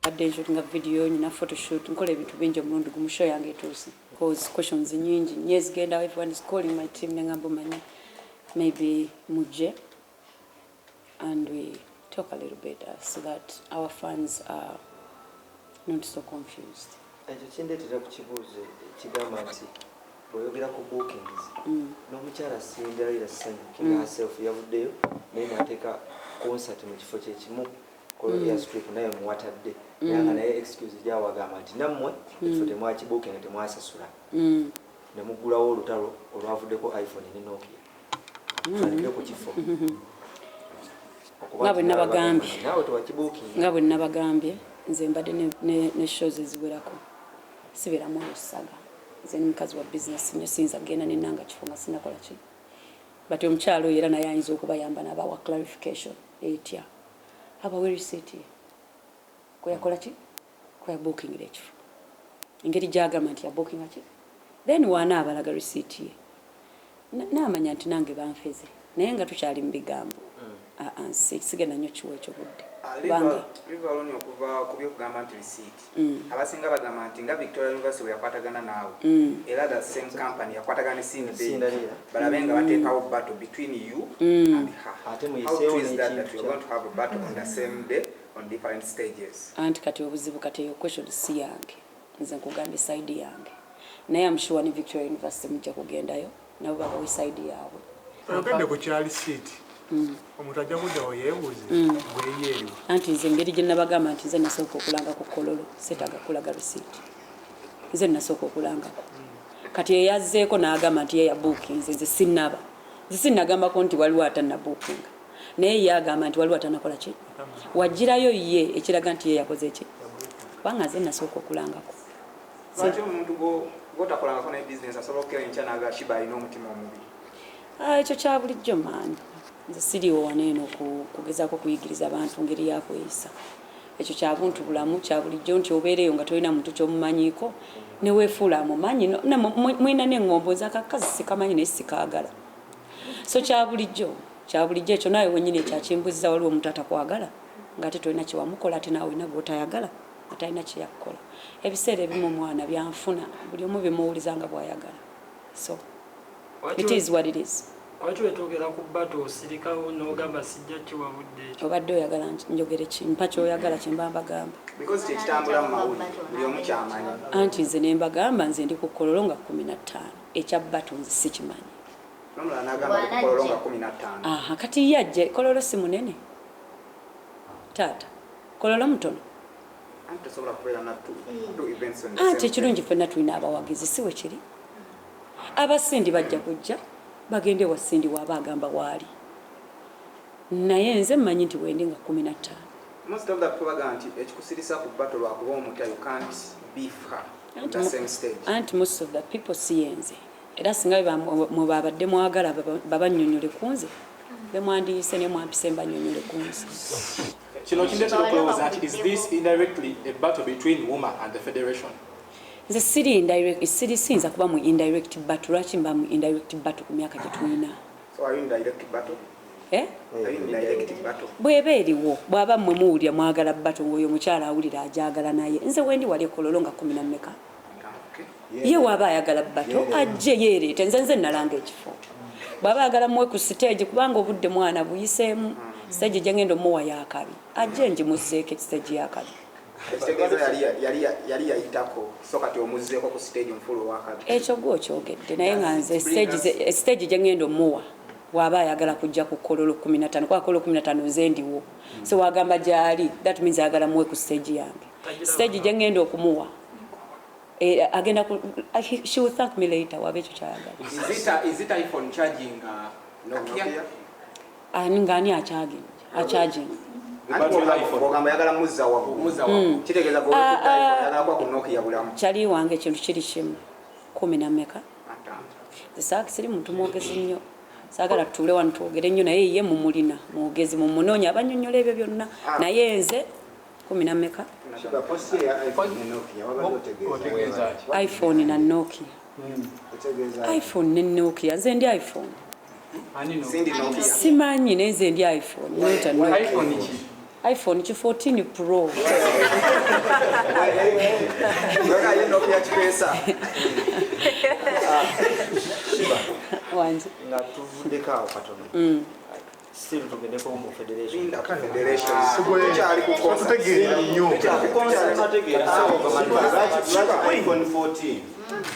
Adde shooting a video, nina photo shoot, nkola ebintu bingi omulundi gumu show yange etuuse. Cause questions nyingi. Yes, genda everyone is calling my team nengambo manyi. Maybe muje. And we talk a little bit so that our fans are not so confused. Ekyo kindeetera ku kibuuzo kigamba nti bw'oyogera ku bookings n'omukyala Cinderella King herself yavuddeyo naye n'ateeka concert mu kifo kye kimu Korea Street naye muwatadde naye excuse gyawagamba nti nammwe ekifo temwakibookinga temwasasula ne muggulawo olutalo olwavuddeko iPhone ne Nokia tandikire ku kifo nga bwe nabagambye nze mbadde ne shows eziwerako sibiramu olusaga nze mukazi wa business nnyo siyinza kugenda nenanga kifo nga sinakola ki but omukyalo era naye ayinza okubayamba n'abawa clarification etya abawe receipt kweyakola ki kweyabookingira ekifo engeri gyagamba nti yabookinga ki then waana abalaga receipt ye n'amanya nti nange banfeze naye nga tukyali mu bigambo sigenda nnyo kiwa ekyo budde livaloni okuva ku byokugamba nti receipt abasinga bagamba nti nga Victoria University yakwatagana naawe era the same company yakwatagana ne Cinderella balabe nga bateekawo battle between you and her. How true is that you are going to have a battle on the same day on different stages? Anti kati obuzibu kati eyo question si yange nze nkugambye side yange naye I'm sure ni Victoria University mujja kugendayo nabo babawe side yaabwe ogende ku kyali receipt omuntu ajja kuddawo yeebuuze bweyeeriwa anti nze engeri gye nabagamba nti nze nasooka okulanga ku kololo setaga kulaga receipt nze nasooka okulangako kati eyazzeeko n'agamba nti ye yabookinze nze sinnagambako nti waliwo atanabookinga naye ye agamba nti waliwo atanakola ki wagirayo ye ekiraga nti ye yakoze ki kubanga nze nasooka okulangako lwaki omuntu gotakolangako naye business asobola okukera enkya n'aga Sheebah alina omutima omubi ekyo kya bulijjo maani nze siriwo waneeno kugezaako kuyigiriza abantu ngeri yakweyisa ekyo kya buntu bulamu kya bulijjo nti obeereyo nga tolina muntu kyomumanyiiko neweefuula amumanyi mwina n'eŋŋombo zakakazi sikamanyi naye sikaagala so kya bulijjo ekyo naawe wennyini ekyakimbuziza waliwo omuntu atakwagala ng'ate tolina kyewamukola ate naawe olina gw'otayagala atalina kyeyakukola ebiseera ebimu omwana byanfuna buli omu bimuwuliza nga bw'ayagala so it is what it is. Watu wetogera ku bato osirikawo n'ogamba sijja kiwabudde ekyo. Obadde oyagala njogere ki mpa ky'oyagala kye mba mbagamba. Because kyekitambula mu mawulire buli omu ky'amanyi. Anti nze ne mbagamba nze ndi ku kololo nga 15 ekya bato nze sikimanyi. N'omulala n'agamba ku kololo nga 15. Aha kati yajje kololo si munene. Taata kololo mutono. Anti tosobola kubeera na two events on the same day. Ekirungi ffenna tulina abawagizi si we kiri. Abasindi bajja kujja bagende wa Sindi waba agamba waali naye nze mmanyi nti wendi nga 15. Most of the people bagamba nti ekikusirisa ku battle lwakuba omuta you can't beef her on the same stage. And most of the people si yenze era singa mu babadde mwagala babannyonnyole ku nze bemwandiise ne mwampise mbanyonnyole ku nze. Kino kindeetera okulowooza nti is this indirectly a battle between women and the federation? Nze siri indirect siyinza kuba mu indirect battle lwaki mba mu indirect battle ku myaka gye tulina. So are you in direct battle? Are you in direct battle? Bw'eba eriwo bw'aba mmwe muwulira mwagala battle ng'oyo omukyala awulira agyagala naye nze wendi wali ekololo nga 14. Ye waba ayagala battle ajje yeereete nze nalanga ekifo bw'aba ayagala muwe ku stage kubanga obudde mwana buyiseemu stage gye ngenda omuwa yaakabi ajje ngimuzeeko stage yaakabi. yali yayitako so kati omuzzeeko ku stage mfulu wakabi ekyo gwo kyogedde naye nga nze stage gye ngenda omuwa waba ayagala kujja ku kololo 15 kwa kololo 15 nze ndiwo so wagamba gyali that means ayagala muwe ku stage yange stage gye ngenda okumuwa agenda ku she will thank me later waba ekyo kyayagala. Is it iPhone charging Nokia? Ngani charging Chali wange kintu kiri kimu 10 Zisaki siri muntu mwogezi nnyo sagala tule wanu twogere nnyo naye ye mumulina mwogezi mumunoonya abanyonnyola ebyo byonna naye nze 10 iPhone na Nokia iPhone ne Nokia nze ndi iPhone simanyi neze ndi iPhone iPhone iPhone 14 Pro. Yoga Nokia chipesa. Sheebah. Wanzi. Na tuvudeko awo katono. Still tugendeko mu federation. Chali ku concert. iPhone 14.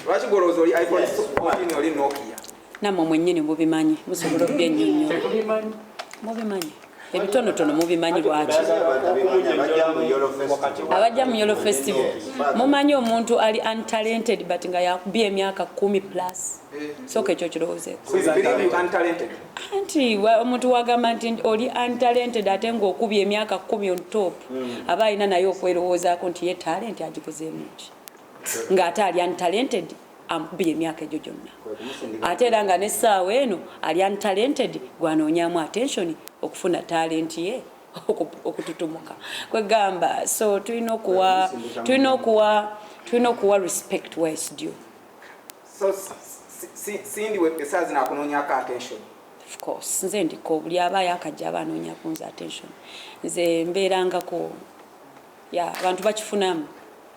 Lwaki golozo oli iPhone 14 oli Nokia? Namwe mwennyini mubimanyi musobola obyennyonnyola. Mubimanyi. Ebitonotono mubimanyi lwaki. Abajja mu Yolo Festival. Mumanyi omuntu ali untalented but nga yakubye emyaka 10 plus. Soka ekyo kirowoozeeko. Untalented. Anti omuntu wagamba nti oli untalented ate ng'okubye emyaka 10 on top. Aba alina naye okwerowoozaako nti ye talent agikozeemu ki. Ng'ate ali untalented amukubye emyaka egyo gyonna. Ate era nga n'essaawa eno ali untalented gwanoonyaamu attention okufuna talent ye okututumuka. Kwegamba so tulina okuwa respect where it's due. So sindi we pesa zinakunoonyako attention. Of course nze ndiko buli abaayo akajja abanoonya kunze attention. Nze mbeerangako abantu bakifunamu.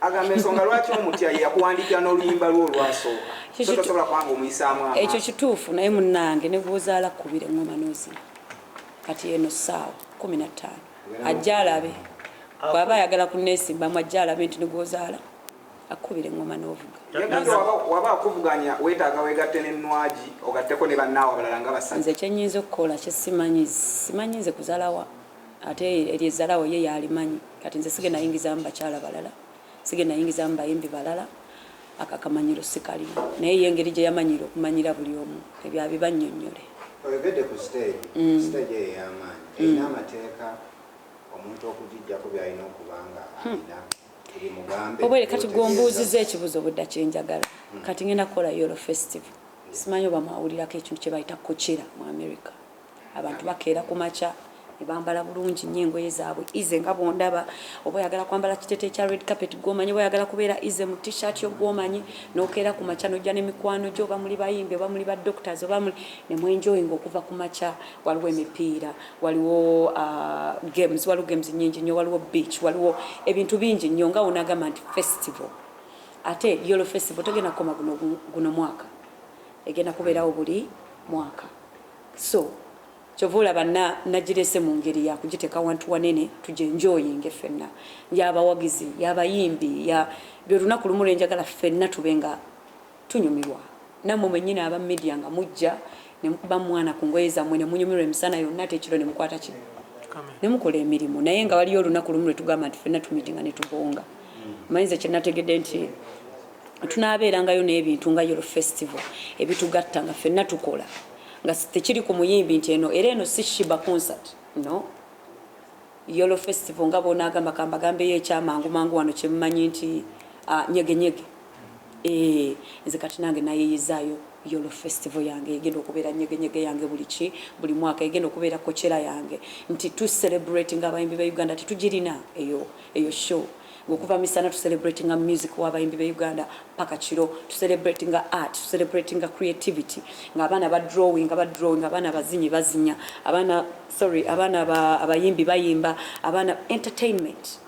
Agambe ensonga lwaki omutya yakuwandiikira n'oluyimba lwo olwasooka. So tosobola kubanga omuyisaamu amaanyi. Ekyo kituufu naye munnange ne bw'ozaala kubira engoma n'ozina. Kati eno ssaawa 15 ajja alabe. Bw'aba ayagala kunneesimbamu ajja alabe nti ne bw'ozaala akubira engoma n'ovuga. Yagamba waba akuvuganya weetaaga weegatte n'ennwagi ogatteko ne bannaawe abalala nga basatu. Nze kye nnyinza okukola kye simanyi nze kuzaalawa ate eryezaalawo ye yalimanyi. Kati nze sigenda yingizamu bakyala balala. Sigenda yingizamu bayimbi balala akakamanyiro sikalimu naye y'engeri gye yamanyira okumanyira buli omu ebyo abibannyonnyole. Oyogedde ku stage eyo ey'amaanyi erina amateeka omuntu okugijjako by'alina okubanga alina buli mugambe. Obwere kati gw'ombuuziza ekibuzo obudda kye njagala kati ngenda kukola Yolo Festival simanyi oba mwawulirako ekintu kye bayita Kookie mu America. Abantu bakeera ku makya ne bambala bulungi nnyo engoye zaabwe ize nga bw'ondaba oba oyagala kwambala kiteeteeyi kya red carpet gw'omanyi oba oyagala kubeera ize mu t-shirt yo gw'omanyi n'okeera ku makya n'ojja n'emikwano gyo oba muli bayimbi oba muli ba doctors oba muli ne mwenjoyinga okuva ku makya. Waliwo emipiira waliwo games waliwo games nnyingi nnyo waliwo beach waliwo ebintu bingi nnyo nga wonagamba nti festival. Ate Yolo Festival tegenda kukoma guno mwaka egenda kubeerawo buli mwaka. So kyovula banna nagirese mu ngeri ya kugiteeka wantu wanene tujenjoyinge ffenna y'abawagizi y'abayimbi bye lunaku lumu lwenjagala ffenna tube nga tunyumirwa nammwe mwennyini aba media nga mujja ne mukuba mwana ku ngoye zammwe ne munyumirwa emisana yonna ate ekiro ne mukwata ki ne mukola emirimu naye nga waliyo olunaku lumu lwe tugamba nti ffenna tumitinga ne tubonga. Mayinza kye nategedde nti tunaabeerangayo n'ebintu nga Yolo Festival ebitugatta nga ffenna tukola nga tekiri ku muyimbi nti eno era eno si Sheebah concert no Yolo Festival nga bonaagamba kambagambeyo ekyamangu mangu wano kyemmanyi nti nyegenyege nze kati nange nayeyizaayo Yolo Festival yange egenda okubeera nyegenyege yange buli mwaka egenda okubeera Kookie yange nti tu celebrating abayimbi ba Uganda tetugirina eyo show okuva misana tu celebrating music w'abayimbi ba Uganda paka kiro tu celebrating art tu celebrating creativity ng'abaana drawing abaana bazinya abaana abayimbi bayimba abaana entertainment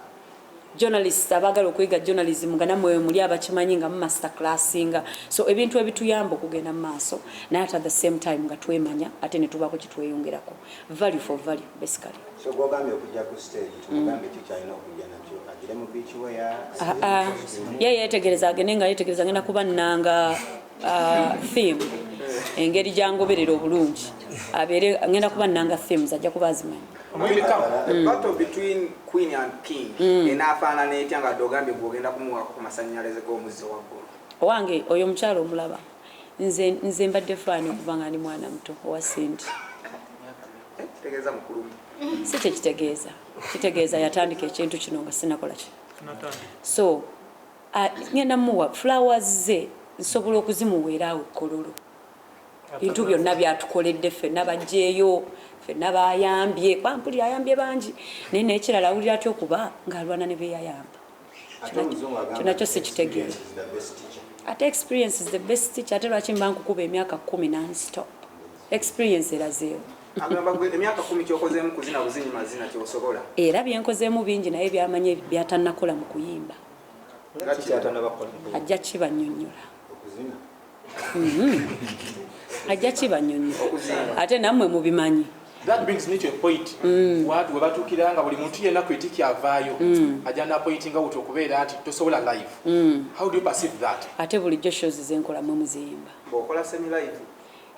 journalists abagala okuyiga journalism nga namwe muli abakimanyi nga mu master classinga so ebintu ebituyamba okugenda mu maaso naye at the same time nga twemanya ate ne tubaako kitweyongerako value for value basically. So gwogambye okujja ku stage tumugambe kikyalina okujja nakyo agire mu beach wear yetegereza agende nga yetegereza ngenda kuba nnanga theme engeri gyangoberera obulungi abeere ngenda kuba nnanga themes ajja kuba azimanyi. Battle between Queen and King enaafaanana etya nga dogambye gwogenda kumuwa ku masannyalaze g'omuzzi waggulu. Owange oyo omukyalo omulaba nze mbadde faani okuva nga ndi mwana muto owa Sindi. Kitegeeza mukulu. Si kitegeeza yatandika ekintu kino nga sinakola ki. So ngenda muwa flowers ze nsobola okuzimuweeraawo ekkololo. Bintu byonna byatukoledde ffenna bajjeeyo ffenna bayambye kwampuli ayambye bangi naye n'ekirala awulira atya okuba ng'alwana ne beeyayamba. Kinakyo si kitegeeza. Ate experience is the best teacher. Ate lwaki mba nkukuba emyaka 10 non-stop. Experience erazeewo. agamba gwe emyaka 10 kyokozeemu kuzina buzinyi mazina kyosobola era byenkozeemu bingi naye byamanye byatannakola mu kuyimba ajja kibanyonnyola ajja kibanyonnyola ate nammwe mubimanyi. That brings me to a point. Watu webatukira nga buli muntu yenna kwitiki avaayo ajja pointing out okubeera ati tosobola live. How do you perceive that? Ate bulijjo shows zenkola mwe muziyimba. Bw'okola semi live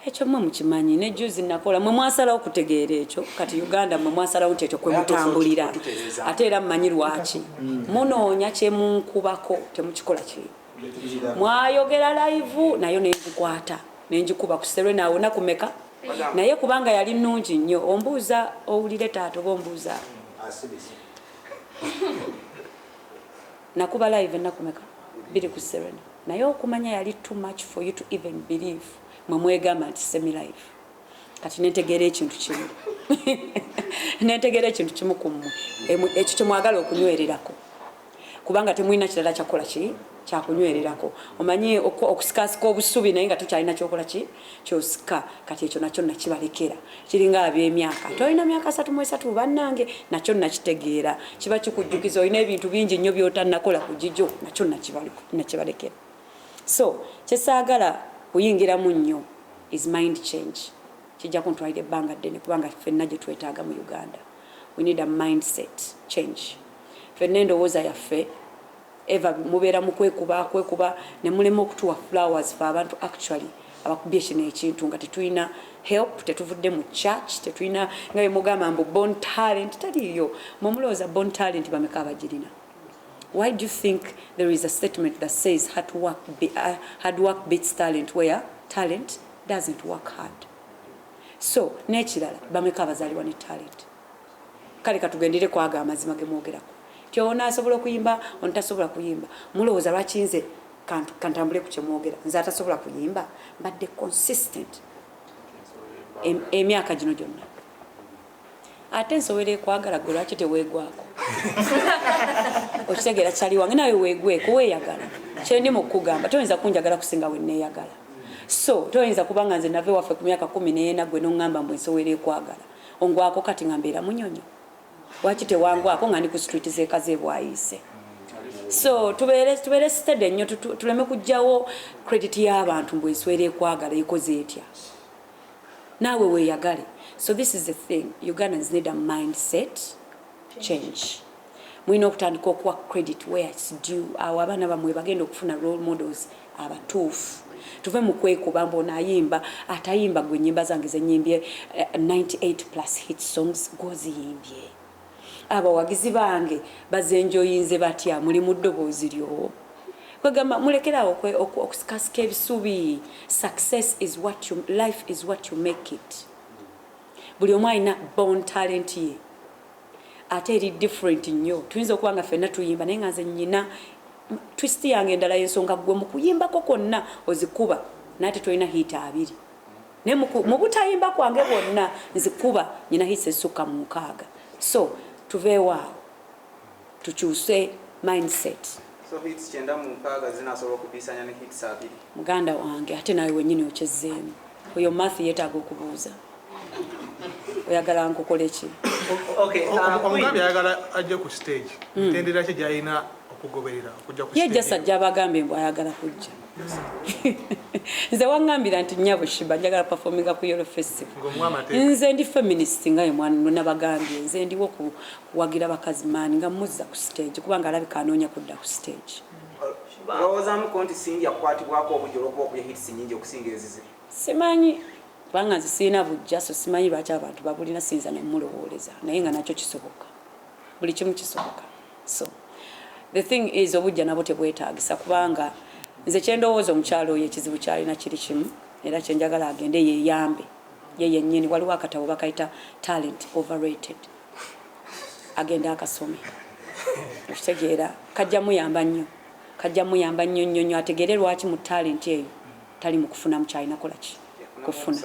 Ekyo mwe mukimanyi ne juzi nakola mwe mwasalawo kutegeera ekyo kati Uganda mwe mwasalawo ekyo kwe mutambulira ate era mmanyi lwaki munoonya kye munkubako temukikola kiri mwayogera live nayo nenjikwata nenjikuba ku serwe naawe nakumeka naye kubanga yali nnungi nnyo ombuuza owulire taata oba ombuuza nakuba live nakumeka biri ku serena naye okumanya yali too much for you to even believe mwe mwegamba nti semi live kati nentegeera ekintu kimu nentegeera ekintu kimu ku mmwe ekyo kyemwagala okunywererako kubanga temulina kirala kyakola ki kyakunywererako omanyi okusikasika obusubi naye nga tukyalina kyokola ki kyosika kati ekyo nakyo nakibalekera kiringa abyemyaka tolina myaka 3 bannange nakyo nakitegeera kiba kikujjukiza olina ebintu bingi nnyo byotannakola ku gijo nakyo nakibalekera so kyesaagala kuyingiramu nnyo is mind change kijja kuntwalira ebbanga ddene kubanga ffenna gye twetaaga mu Uganda we need a mindset change ffenna endowooza yaffe eva mubeera mu kwekuba ne mulema okutuwa flowers for abantu actually abakubye kino ekintu nga tetulina help tetuvudde mu church tetulina nga bemugamba mbu born talent taliyo mumulowooza born talent bameka abagirina. Why do you think there is a statement that says hard work beats talent where talent doesn't work hard? So nekirala bameka abazaliwa ne talent kale katugendere kwaga amazima gemwogerako kyona asobola kuyimba ontasobola kuyimba mulowooza lwakinze kantambule ku kyemwogera nze atasobola kuyimba mbadde consistent emyaka gino gyonna ate nsobole kwagala gwe lwaki teweegwako okitegeera kyali wange nawe weegweko weeyagala kyendi mu kugamba toyinza kunjagala kusinga we neeyagala so toyinza kubanga nze nave waffe ku myaka 14 gwe noŋŋamba mbwe nsobole kwagala ongwako kati nga mbeera munyonyo waki tewangwako nga ndi ku street z'ekaze bwayise so tubeere steady nnyo tuleme kujjawo credit y'abantu mbwe nswere kwagala ikoze etya naawe weeyagale. So this is the thing, Ugandans need a mindset change. Mulina okutandika okuwa credit where it's due. Awo abaana bamwe bagenda okufuna role models abatuufu tuve mu kwekuba mbona ayimba atayimba gwe nnyimba zange zenyimbye 98 plus hit songs goziyimbye abawagizi bange bazenjoyinze batya muli mu ddoboozi lyo kwegamba mulekerawo okusikasika ebisubi. Success is what you life is what you make it. Buli omu alina born talent ye ate eri different nnyo tuyinza okuba nga ffenna tuyimba naye nga nze nnyina twist yange endala y'ensonga gwe mu kuyimbako kwonna ozikuba naye tetulina hiita 2 naye mu butayimba kwange bwonna nzikuba nyina hiisa esukka mu 6 so tuveewaawo tukyuse mindset. So hits 9 mu 6 zinasobola okubiisanya ne hits 2 muganda wange ate nawe wennyini okyezzeemu oyo math yeetaaga okubuuza oyagala nkukole ki? Omugambi ayagala ajje ku stage ntendera ki gy'alina okugoberera okujja ku stage ye jasajja abagambe mbw ayagala kujja nze waŋŋambira nti nnyabo Sheebah njagala performinga ku Yolo Festival nze ndi feminist nga yemwana nabagambye nze ndiwo kuwagira bakazi maani nga muzza ku stage kubanga alabika anoonya kudda ku stage. Olowoozamu ko nti singi yakwatibwako obujolo okuba hits nyingi okusinga ezize? Simanyi kubanga nze sirina bujja so simanyi lwaki abantu babulina siyinza nemulowooleza naye nga nakyo kisoboka buli kimu kisoboka. So the thing is obujja nabo tebwetaagisa kubanga nze kyendowooza omukyalo oyo ekizibu kyalina kiri kimu era kyenjagala agende yeeyambe ye yennyini waliwo akatabo bakayita talent overrated agende akasome okitegeera kajja muyamba nnyo ategeere lwaki mu talent eyo tali mu kufuna mukyalina kola ki kufuna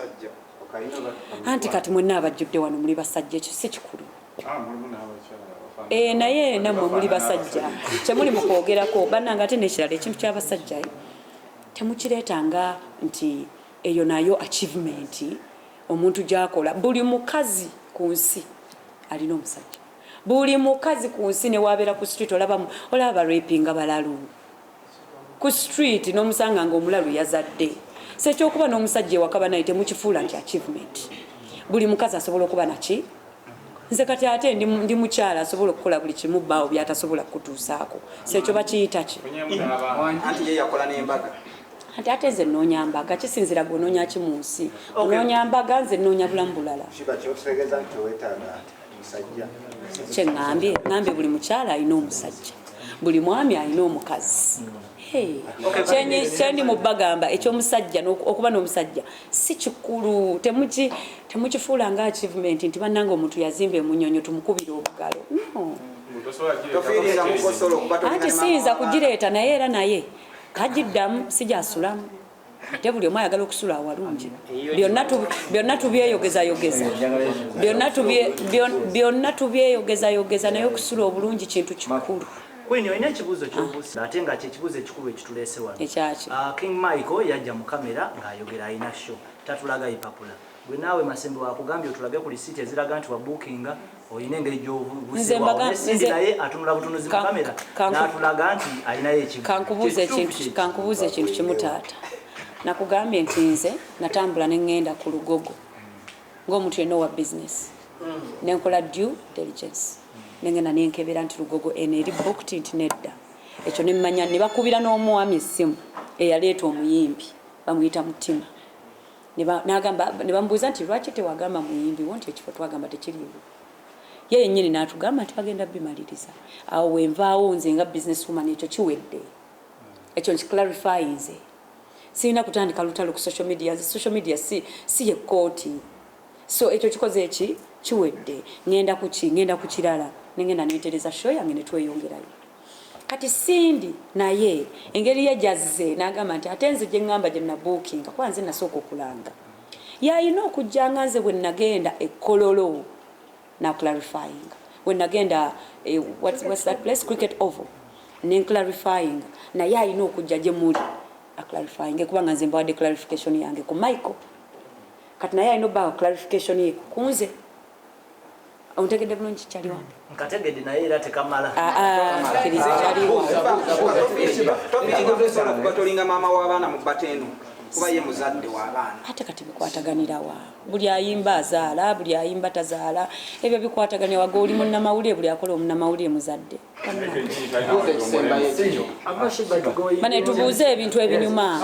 anti kati mwenna abajjudde wano muli basajja ekyo si kikulu naye nammwe muli basajja kyemuli mu kwogerako bannanga ate nekirala ekintu ky'abasajja temukireetanga nti eyo nayo achievement omuntu gyakola buli mukazi ku nsi alina omusajja buli mukazi ku nsi newabeera ku street olaba rapinga balalu ku street n'omusanga ng'omulalu yazadde sekyokuba n'omusajja ewakaba naye temukifuula nti achievement buli mukazi asobola okuba naki nze kati ate ndi mukyala asobola okukola buli kimu bbaawo byatasobola kutuusaako sekyo bakiyita ki anti ye yakola n'embaga ate nze nnoonya mbaga kisinzira gw'onoonya ki mu nsi onoonya mbaga nze nnoonya bulamu bulala kyeŋŋambye buli mukyala alina omusajja buli mwami alina omukazi kyendi mu bagamba ekyomusajja okuba n'omusajja si kikulu temukifuula nga achievement nti bannanga omuntu yazimba emunyonyo tumukubira obugalo anti siyinza kugireeta naye era naye kagiddamu sigyasulamu ate buli omu ayagala okusula awalungi byonna tubyeyogezayogeza byonna tubyeyogezayogeza naye okusula obulungi kintu kikulu Queen oyina ekibuuzo ky'obuuza ate nga kyekibuuzo ekikulu ekituleese wano. King Michael yajja mu kamera ng'ayogera ayina show tatulaga ipapula. Gwe naawe Masembe wakugambye otulage ku lisiti eziraga nti wabuukinga oyina engeri gy'obusibwawo nesindi naye atunula butunuzi mu kamera n'atulaga nti ayinayo ekibuuzo. Kankubuuza ekintu kimu taata. Nakugambye nti nze natambula ne ŋŋenda ku Lugogo ng'omuntu yenna owa business nenkola due diligence. Nengena nenkebera nti Lugogo eri booked nti nedda ekyo nemmanya ne bakubira n'omwami essimu eyaleeta omuyimbi bamuyita Mutima ne bambuuza nti lwaki tewagamba muyimbi wonti ekifo twagamba tekiriwo ye yennyini n'atugamba nti bagenda bimaliriza awo wenvaawo nze nga business woman ekyo kiwedde ekyo nkiclarify nze sirina kutandika lutalo ku social media si ye kooti so ekyo kikoze eki kiwedde ngenda ku kirala nengenda netereza show yange ne tweyongerayo kati sindi naye engeri yajazze n'agamba nti ate nze gye ngamba gye nabookinga kwanze nasooka okulanga yayina okujjanga nze bwe nagenda ekkololo na clarifying when nagenda what's that place cricket oval ne clarifying naye ayina okujja gye muli a clarifying kubanga nze mbawadde clarification yange ku Michael kati naye ayina obba clarification ye kunze ontegedde bulungi kyaliwa nkategedde naye era tekamala kiriza kyaliwa tolinga maama w'abaana mu bateno kuba ye muzadde w'abaana ate kati bikwataganira wa buli ayimba azaala buli ayimba tazaala ebyo bikwataganira waga oli munnamawulire buli akola omunnamawulire muzadde bane tubuuze ebintu ebinyuma